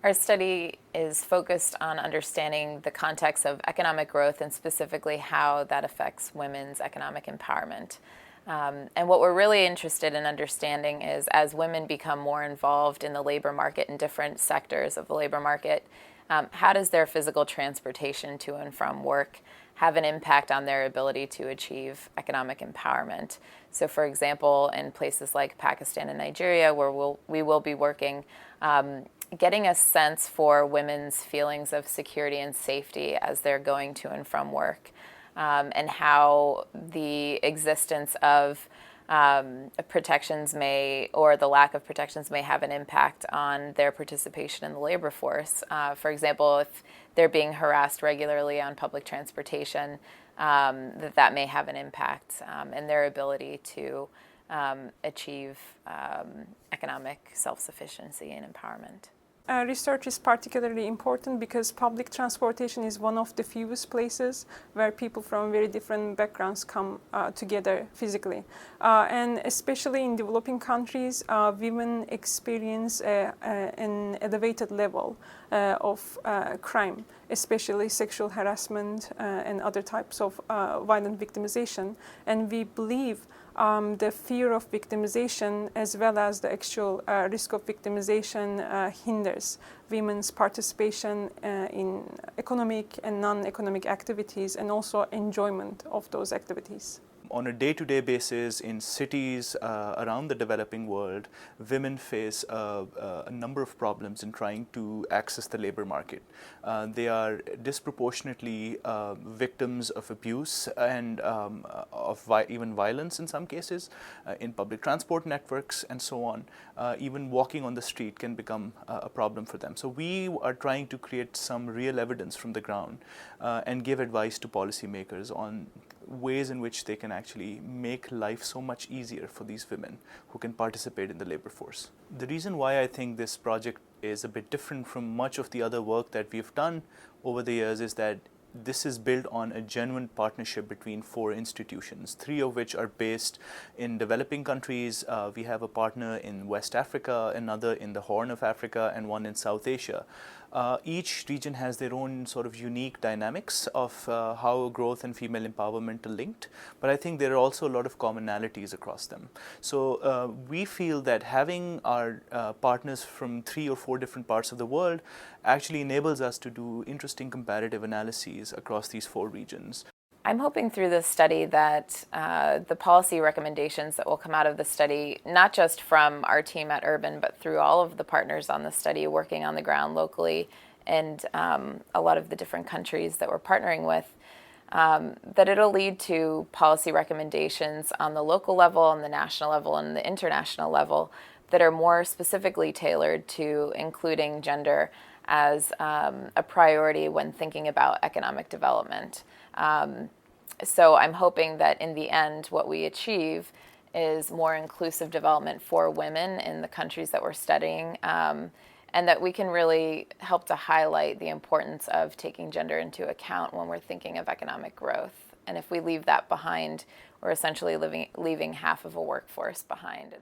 Our study is focused on understanding the context of economic growth and specifically how that affects women's economic empowerment. And what we're really interested in understanding is as women become more involved in the labor market in different sectors of the labor market, how does their physical transportation to and from work have an impact on their ability to achieve economic empowerment? So for example, in places like Pakistan and Nigeria, where we will be working, getting a sense for women's feelings of security and safety as they're going to and from work, and how the existence of protections may, or the lack of protections may have an impact on their participation in the labor force. For example, if they're being harassed regularly on public transportation, that may have an impact in their ability to achieve economic self-sufficiency and empowerment. Research is particularly important because public transportation is one of the fewest places where people from very different backgrounds come together physically. And especially in developing countries, women experience an elevated level of crime, especially sexual harassment and other types of violent victimization. And we believe the fear of victimization as well as the actual risk of victimization hinders women's participation in economic and non-economic activities and also enjoyment of those activities. On a day-to-day basis in cities around the developing world, women face a number of problems in trying to access the labor market. They are disproportionately victims of abuse and even violence in some cases, in public transport networks and so on. Even walking on the street can become a problem for them. So we are trying to create some real evidence from the ground and give advice to policymakers on ways in which they can actually make life so much easier for these women who can participate in the labor force. The reason why I think this project is a bit different from much of the other work that we've done over the years is that this is built on a genuine partnership between 4 institutions, 3 of which are based in developing countries. We have a partner in West Africa, another in the Horn of Africa, and one in South Asia. Each region has their own sort of unique dynamics of how growth and female empowerment are linked, but I think there are also a lot of commonalities across them. So we feel that having our partners from 3 or 4 different parts of the world actually enables us to do interesting comparative analyses across these 4 regions. I'm hoping through this study that the policy recommendations that will come out of the study, not just from our team at Urban, but through all of the partners on the study working on the ground locally and a lot of the different countries that we're partnering with, that it'll lead to policy recommendations on the local level, on the national level, and the international level that are more specifically tailored to including gender as a priority when thinking about economic development. So I'm hoping that in the end what we achieve is more inclusive development for women in the countries that we're studying, and that we can really help to highlight the importance of taking gender into account when we're thinking of economic growth. And if we leave that behind, we're essentially leaving half of a workforce behind.